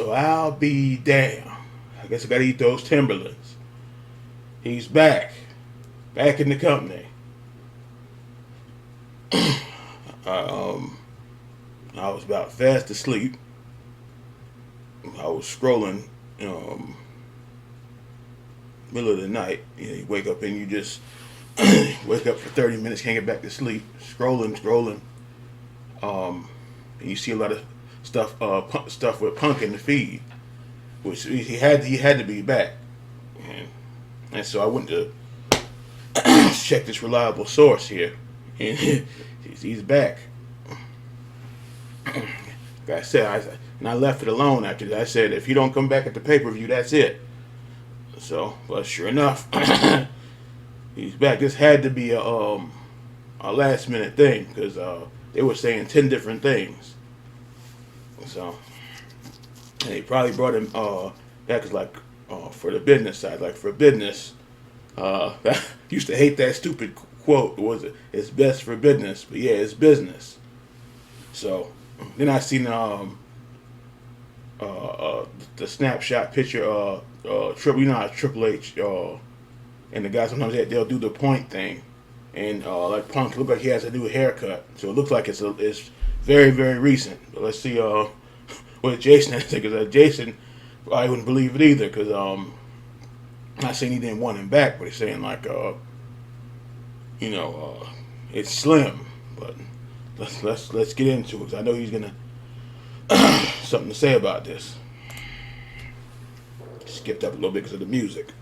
So I'll be damned. I guess I gotta eat those Timberlands. He's back. Back in the company. um, I was about fast asleep. I was scrolling, middle of the night. You wake up and you just wake up for 30 minutes, can't get back to sleep. Scrolling. And you see a lot of stuff with Punk in the feed, which he had to be back, and so I went to check this reliable source here, and he's back. Like I said, I left it alone after that. I said, if you don't come back at the pay-per-view, that's it. So, but sure enough, he's back. This had to be a last-minute thing because they were saying 10 different things. So, and they probably brought him back as like for the business side, like for business. I used to hate that stupid quote. Was it? It's best for business, but yeah, it's business. So then I seen the snapshot picture. Triple H, and the guys sometimes they'll do the point thing, and like Punk look like he has a new haircut, so it looks like it's very, very recent. But let's see what Jason has to say, because Jason I wouldn't believe it either, because not saying he didn't want him back, but he's saying like it's slim. But let's get into it, because I know he's gonna something to say about this. Skipped up a little bit because of the music.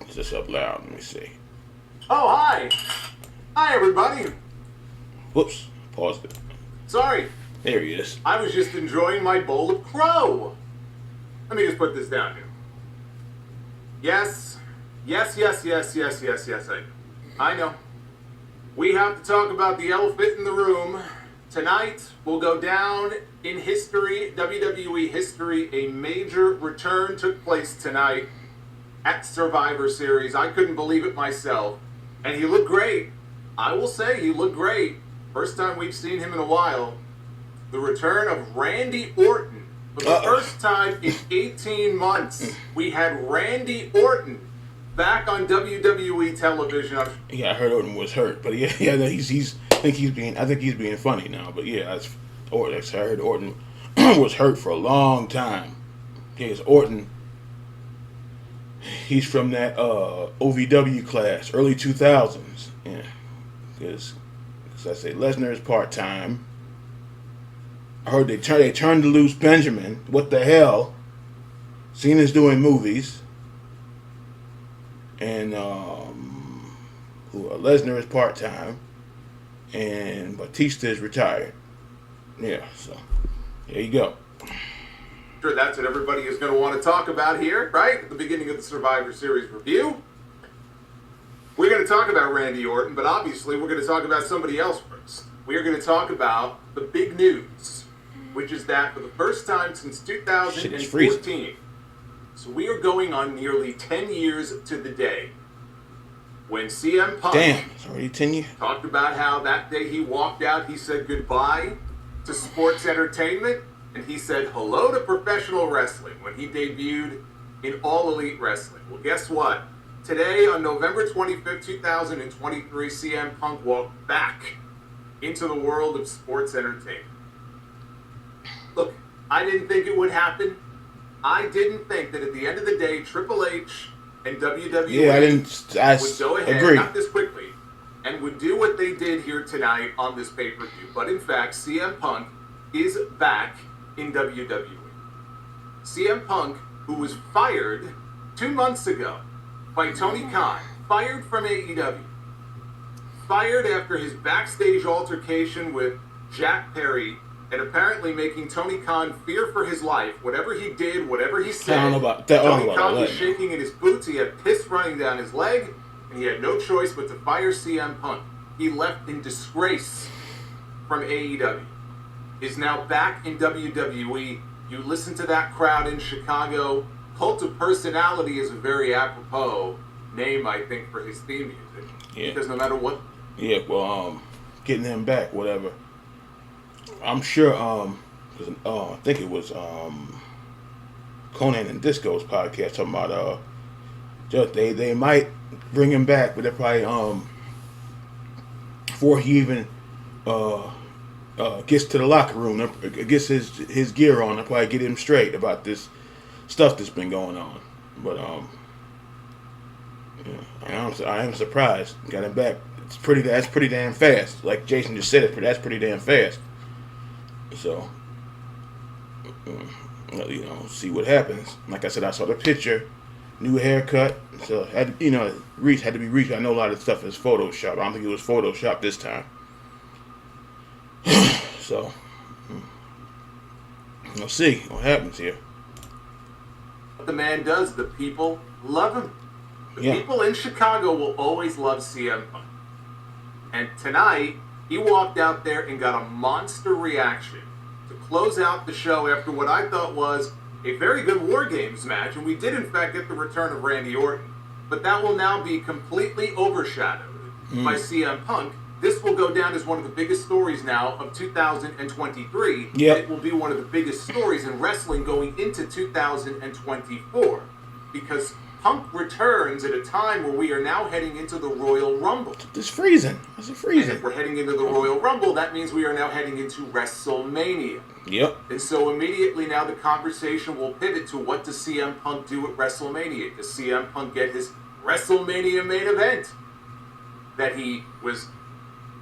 Is this up loud? Let me see. Oh, hi. Hi, everybody. Whoops. Paused it. Sorry. There he is. I was just enjoying my bowl of crow. Let me just put this down here. Yes. I know. We have to talk about the elephant in the room. Tonight will go down in history, WWE history. A major return took place tonight at Survivor Series. I couldn't believe it myself. And he looked great. I will say he looked great. First time we've seen him in a while. The return of Randy Orton. For the first time in 18 months, we had Randy Orton back on WWE television. Yeah, I heard Orton was hurt, but yeah, I think he's being funny now. But yeah, I heard Orton was hurt for a long time. Because Orton, he's from that OVW class, early 2000s. Yeah, because I say Lesnar is part time. I heard they turned to loose Benjamin. What the hell? Cena's doing movies, and Lesnar is part time, and Batista is retired. Yeah, so there you go. Sure, that's what everybody is going to want to talk about here, right? At the beginning of the Survivor Series review. We're going to talk about Randy Orton, but obviously we're going to talk about somebody else first. We are going to talk about the big news, which is that for the first time since 2014, so we are going on nearly 10 years to the day, when CM Punk it's already 10 years. Talked about how that day he walked out, he said goodbye to sports entertainment, and he said hello to professional wrestling when he debuted in All Elite Wrestling. Well, guess what? Today, on November 25th, 2023, CM Punk walked back into the world of sports entertainment. Look, I didn't think it would happen. I didn't think that at the end of the day, Triple H and WWE would go ahead, not this quickly, and would do what they did here tonight on this pay-per-view. But in fact, CM Punk is back in WWE. CM Punk, who was fired 2 months ago by Tony Khan, fired from AEW, fired after his backstage altercation with Jack Perry, and apparently making Tony Khan fear for his life. Whatever he did, whatever he said, Tony Khan was shaking in his boots, he had piss running down his leg, and he had no choice but to fire CM Punk. He left in disgrace from AEW. Is now back in WWE. You listen to that crowd in Chicago. Cult of Personality is a very apropos name, I think, for his theme music. Yeah. Because no matter what... Yeah, well, getting him back, whatever. I'm sure. 'Cause, I think it was Conan and Disco's podcast talking about just they might bring him back, but they're probably before he even uh, gets to the locker room, gets his gear on, they'll probably get him straight about this stuff that's been going on. But yeah, I am surprised. Got him back. That's pretty damn fast. Like Jason just said, that's pretty damn fast. So, see what happens. Like I said, I saw the picture, new haircut. So had had to be reached. I know a lot of stuff is Photoshop. I don't think it was Photoshop this time. So, we'll see what happens here. What the man does, the people love him. The Yeah. people in Chicago will always love CM Punk. And tonight, he walked out there and got a monster reaction to close out the show after what I thought was a very good War Games match. And we did, in fact, get the return of Randy Orton. But that will now be completely overshadowed by CM Punk. This will go down as one of the biggest stories now of 2023. Yep. It will be one of the biggest stories in wrestling going into 2024. Because Punk returns at a time where we are now heading into the Royal Rumble. It's freezing. It's And freezing. if we're heading into the Royal Rumble, that means we are now heading into WrestleMania. Yep. And so immediately now the conversation will pivot to what does CM Punk do at WrestleMania? Does CM Punk get his WrestleMania main event? That he was...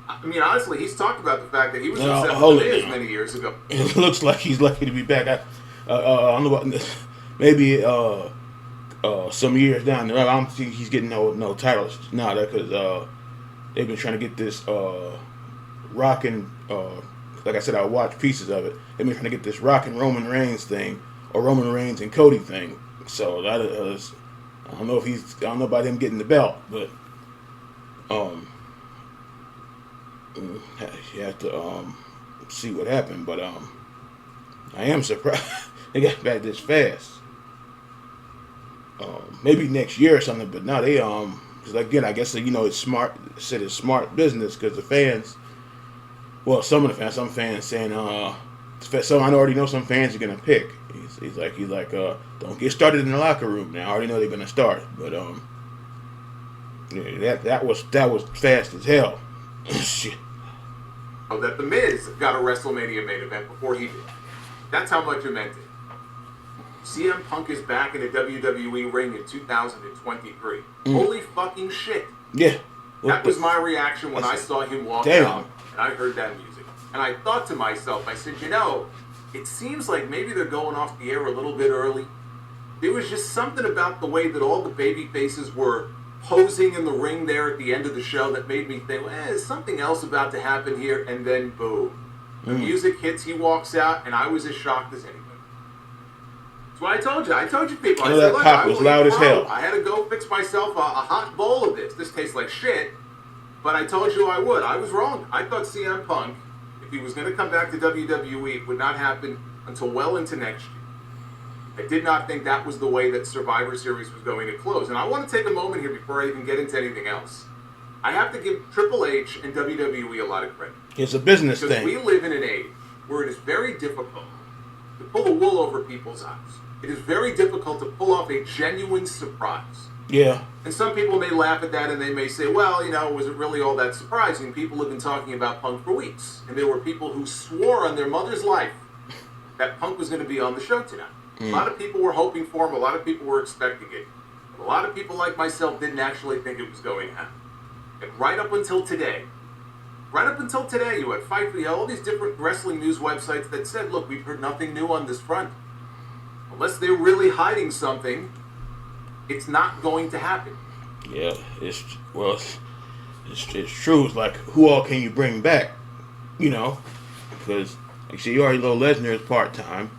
I mean, honestly, he's talked about the fact that he was upset with Miz many years ago. It looks like he's lucky to be back. I don't know about maybe some years down the road. I don't think he's getting no titles now because they've been trying to get this rockin'. Like I said, I watched pieces of it. They've been trying to get this rockin' Roman Reigns thing or Roman Reigns and Cody thing. So that is, I don't know about him getting the belt, but you have to see what happened. But I am surprised they got back this fast. Maybe next year or something, but no, they because again, I guess it's smart. Said it's smart business because the fans, well, some of the fans, some fans saying, some I already know some fans are gonna pick. He's like, don't get started in the locker room now. I already know they're gonna start, but yeah, that was fast as hell. Shit. That the Miz got a WrestleMania main event before he did. That's how much it meant it. CM Punk is back in the WWE ring in 2023. Holy fucking shit. Yeah. That was my reaction when I saw him walk out and I heard that music. And I thought to myself, I said, it seems like maybe they're going off the air a little bit early. There was just something about the way that all the baby faces were posing in the ring there at the end of the show that made me think, is something else about to happen here? And then, boom. The music hits, he walks out, and I was as shocked as anybody. That's what I told you. I told you people. I said, that pop was loud as hell. I had to go fix myself a hot bowl of this. This tastes like shit. But I told you I would. I was wrong. I thought CM Punk, if he was going to come back to WWE, it would not happen until well into next year. I did not think that was the way that Survivor Series was going to close. And I want to take a moment here before I even get into anything else. I have to give Triple H and WWE a lot of credit. It's a business because thing. We live in an age where it is very difficult to pull the wool over people's eyes. It is very difficult to pull off a genuine surprise. Yeah. And some people may laugh at that and they may say, well, was it really all that surprising? People have been talking about Punk for weeks. And there were people who swore on their mother's life that Punk was going to be on the show tonight. A lot of people were hoping for him. A lot of people were expecting it. A lot of people like myself didn't actually think it was going to happen. And right up until today, you had all these different wrestling news websites that said, look, we've heard nothing new on this front. Unless they're really hiding something, it's not going to happen. Yeah, it's true. It's like, who all can you bring back? Because like you already know Lesnar is part-time.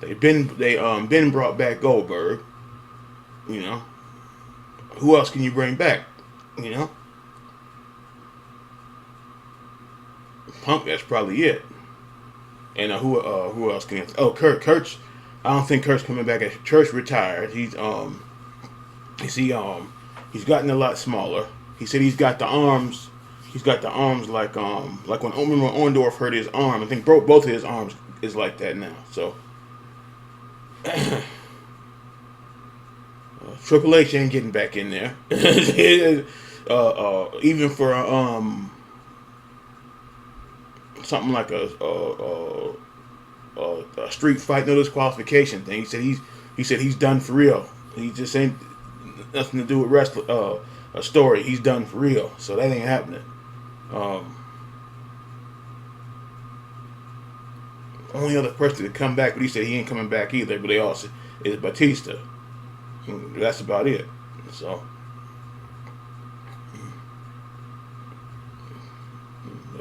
They been brought back Goldberg. Who else can you bring back? Punk, that's probably it. And who else can? Oh, Kurt's. I don't think Kurt's coming back. Kurt's retired. He's gotten a lot smaller. He said he's got the arms He's got the arms like when remember when Orndorff hurt his arm. I think broke both of his arms is like that now. So Triple H ain't getting back in there. Even for something like a street fight, no disqualification thing. He said he's done for real. He just ain't nothing to do with a story. He's done for real. So that ain't happening. Only other person to come back, but he said he ain't coming back either. But they all said is Batista. That's about it. So,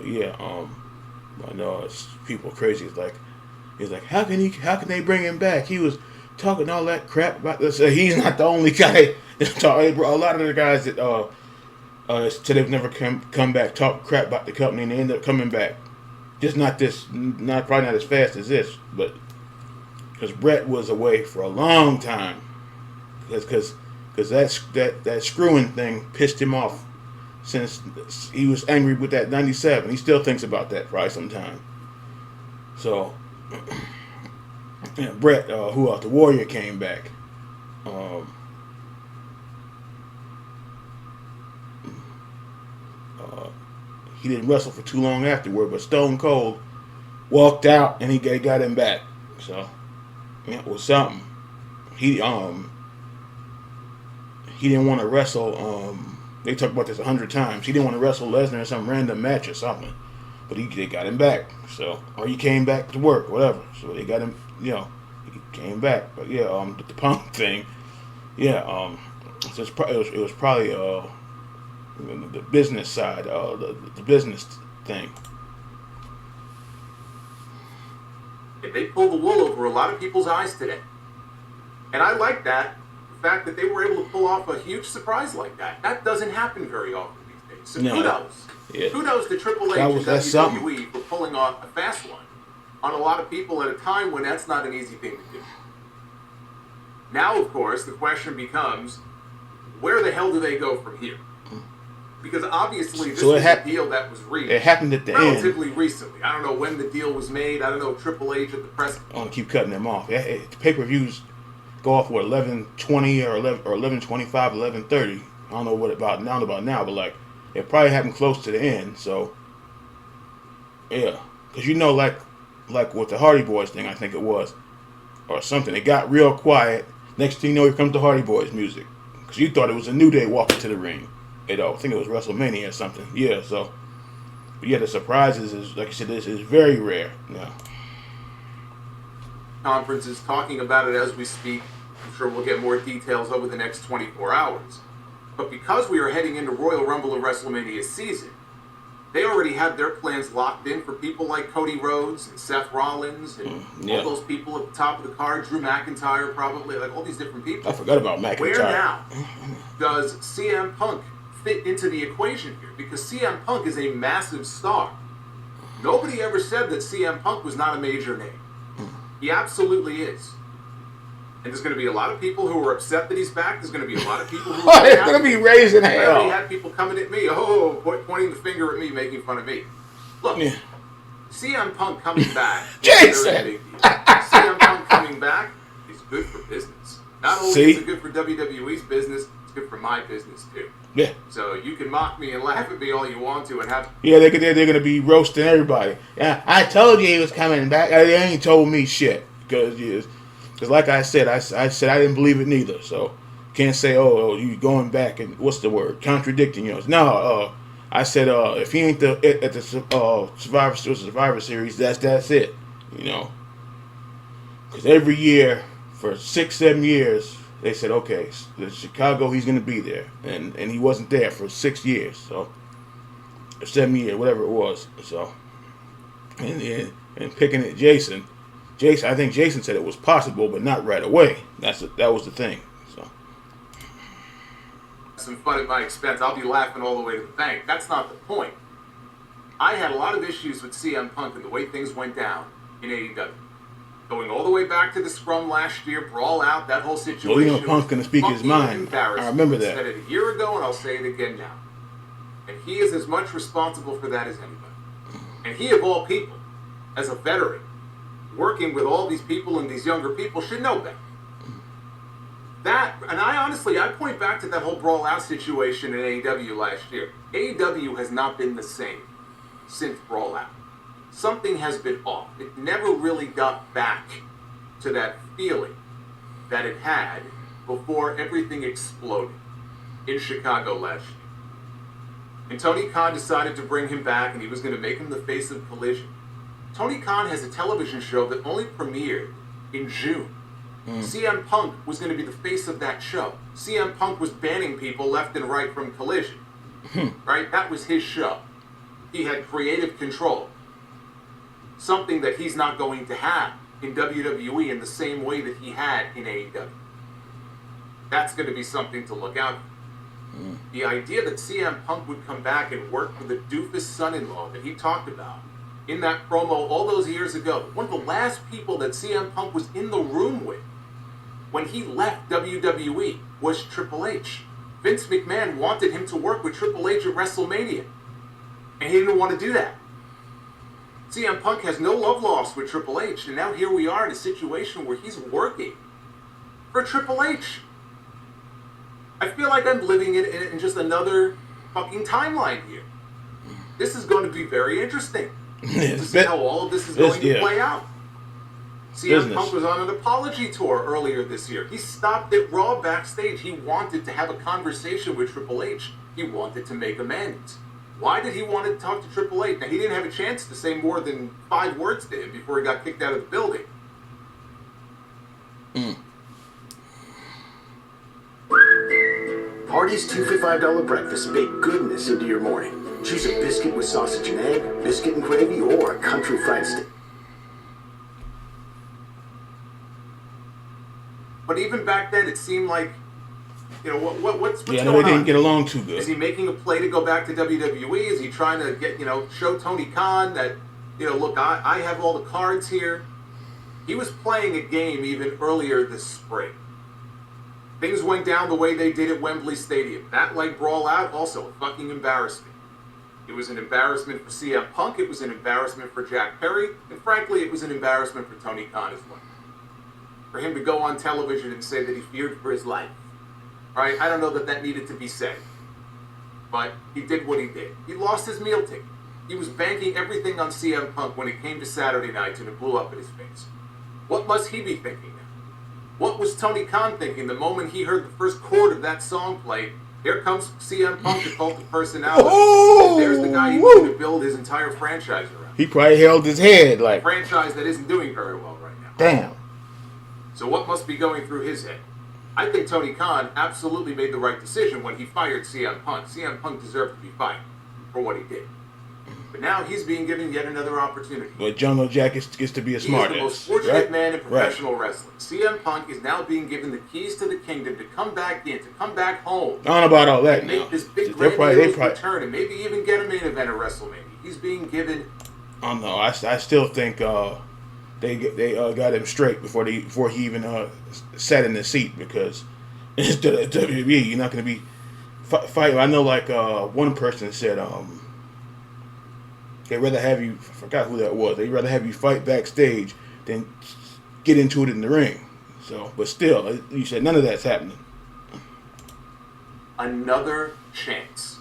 yeah. I know it's people crazy. He's like, how can they bring him back? He was talking all that crap about this. He's not the only guy. A lot of the guys that said they've never come back talk crap about the company, and they end up coming back. Just probably not as fast as this, but because Brett was away for a long time, because that screwing thing pissed him off since he was angry with that '97. He still thinks about that probably sometime. So, yeah, Brett, who else? The Warrior came back. He didn't wrestle for too long afterward, but Stone Cold walked out and he got him back. So, yeah, it was something. He didn't want to wrestle. They talked about this 100 times. He didn't want to wrestle Lesnar in some random match or something, but they got him back. So, or he came back to work, whatever. So they got him. He came back. But yeah, the Punk thing. Yeah, so it was probably the business side, the business thing. They pulled the wool over a lot of people's eyes today. And I like that. The fact that they were able to pull off a huge surprise like that. That doesn't happen very often these days. So kudos. Yeah. Kudos to Triple H and WWE for pulling off a fast one on a lot of people at a time when that's not an easy thing to do. Now, of course, the question becomes, where the hell do they go from here? Because obviously this was a deal that was reached. It happened at the relatively recently. I don't know when the deal was made. I don't know if Triple H at the press. I want to keep cutting them off. The pay-per-views go off 11:20 or 11:25, 11:30. I don't know what about now, but like it probably happened close to the end. So yeah, because like with the Hardy Boys thing, I think it was or something. It got real quiet. Next thing you know, here comes the Hardy Boys music because you thought it was a New Day walking to the ring. I think it was WrestleMania or something. Yeah, so but yeah, the surprises is like I said, this is very rare. Yeah. Conferences talking about it as we speak. I'm sure we'll get more details over the next 24 hours. But because we are heading into Royal Rumble and WrestleMania season, they already have their plans locked in for people like Cody Rhodes and Seth Rollins and all those people at the top of the card, Drew McIntyre probably, like all these different people. I forgot about McIntyre. Where now does CM Punk fit into the equation here? Because CM Punk is a massive star. Nobody ever said that CM Punk was not a major name. He absolutely is. And there's going to be a lot of people who are upset that he's back. There's going to be a lot of people who are going to be raising hell. I already had people coming at me, pointing the finger at me, making fun of me. Look, CM Punk coming back is a big deal. CM Punk coming back is good for business. Not only is it good for WWE's business, it's good for my business too. Yeah. So you can mock me and laugh at me all you want to and have. Yeah, they're going to be roasting everybody. Yeah, I told you he was coming back. They ain't told me shit because like I said, I said I didn't believe it neither. So can't say you going back and what's the word contradicting yours. No, I said if he ain't at the Survivor Series, that's it. Because every year for 6-7 years. They said, okay, the Chicago, he's going to be there. And he wasn't there for 6 years. So, or 7 years, whatever it was. So, and picking at Jason, I think Jason said it was possible, but not right away. That was the thing. So, some fun at my expense. I'll be laughing all the way to the bank. That's not the point. I had a lot of issues with CM Punk and the way things went down in AEW. Going all the way back to the scrum last year, brawl out, that whole situation. Well, Punk's going to speak his mind. I remember that. I said it a year ago, and I'll say it again now. And he is as much responsible for that as anybody. And he, of all people, as a veteran, working with all these people and these younger people, should know better. That, and I point back to that whole Brawl Out situation in AEW last year. AEW has not been the same since Brawl Out. Something has been off. It never really got back to that feeling that it had before everything exploded in Chicago last year. And Tony Khan decided to bring him back, and he was going to make him the face of Collision. Tony Khan has a television show that only premiered in June. CM Punk was going to be the face of that show. CM Punk was banning people left and right from Collision. Right? That was his show. He had creative control. Something that he's not going to have in WWE in the same way that he had in AEW. That's going to be something to look out for. The idea that CM Punk would come back and work with the doofus son-in-law that he talked about in that promo all those years ago, one of the last people that CM Punk was in the room with when he left WWE was Triple H. Vince McMahon wanted him to work with Triple H at WrestleMania, and he didn't want to do that. CM Punk has no love lost with Triple H, and now here we are in a situation where he's working for Triple H. I feel like I'm living in just another fucking timeline here. This is going to be very interesting to see how all of this is going to play out. CM Punk was on an apology tour earlier this year. He stopped at Raw backstage. He wanted to have a conversation with Triple H. He wanted to make amends. Why did he want to talk to Triple H? Now, he didn't have a chance to say more than 5 words to him before he got kicked out of the building. Hardee's $2 for $5 breakfast bake goodness into your morning. Choose a biscuit with sausage and egg, biscuit and gravy, or a country fried steak. But even back then, it seemed like, you know, what's going on? Yeah, no, they didn't get along too good. Is he making a play to go back to WWE? Is he trying to get, show Tony Khan that, look, I have all the cards here? He was playing a game even earlier this spring. Things went down the way they did at Wembley Stadium. That, like Brawl Out, also a fucking embarrassment. It was an embarrassment for CM Punk, it was an embarrassment for Jack Perry, and frankly, it was an embarrassment for Tony Khan as well. For him to go on television and say that he feared for his life. Right? I don't know that needed to be said. But he did what he did. He lost his meal ticket. He was banking everything on CM Punk when it came to Saturday night and it blew up in his face. What must he be thinking now? What was Tony Khan thinking the moment he heard the first chord of that song play? Here comes CM Punk, the cult of personality. And there's the guy he's going to build his entire franchise around. He probably held his head like... A franchise that isn't doing very well right now. Damn. So what must be going through his head? I think Tony Khan absolutely made the right decision when he fired CM Punk. CM Punk deserved to be fired for what he did. But now he's being given yet another opportunity. But Jungle Jack gets to be a smartass. He's the most fortunate man in professional wrestling. CM Punk is now being given the keys to the kingdom to come back in, to come back home. I don't know about all that and now. make this big grandiose return and maybe even get a main event at WrestleMania. He's being given... I don't know. I still think they got him straight before he even sat in the seat, because it's WWE. You're not going to be fighting. I know, like one person said, they'd rather have you. I forgot who that was. They'd rather have you fight backstage than get into it in the ring. So, but still, you said none of that's happening. Another chance.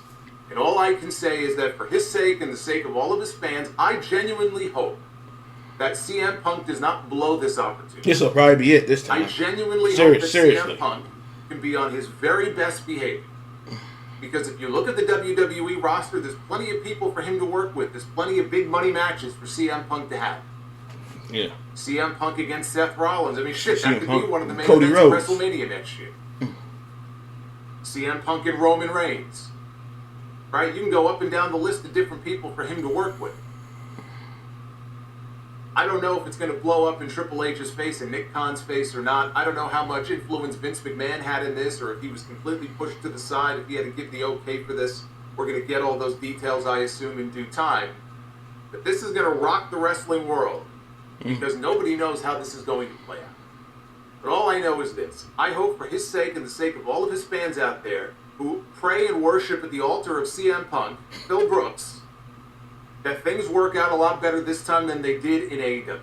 And all I can say is that for his sake and the sake of all of his fans, I genuinely hope that CM Punk does not blow this opportunity. This will probably be it this time. I genuinely hope that CM Punk can be on his very best behavior. Because if you look at the WWE roster, there's plenty of people for him to work with. There's plenty of big money matches for CM Punk to have. Yeah. CM Punk against Seth Rollins. I mean, shit, that could be one of the main Cody events of WrestleMania next year. CM Punk and Roman Reigns. Right? You can go up and down the list of different people for him to work with. I don't know if it's going to blow up in Triple H's face and Nick Khan's face or not. I don't know how much influence Vince McMahon had in this, or if he was completely pushed to the side, if he had to give the okay for this. We're going to get all those details, I assume, in due time. But this is going to rock the wrestling world, because nobody knows how this is going to play out. But all I know is this. I hope for his sake and the sake of all of his fans out there who pray and worship at the altar of CM Punk, Phil Brooks, that things work out a lot better this time than they did in AEW?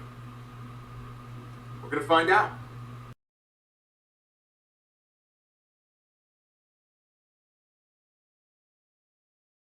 We're going to find out.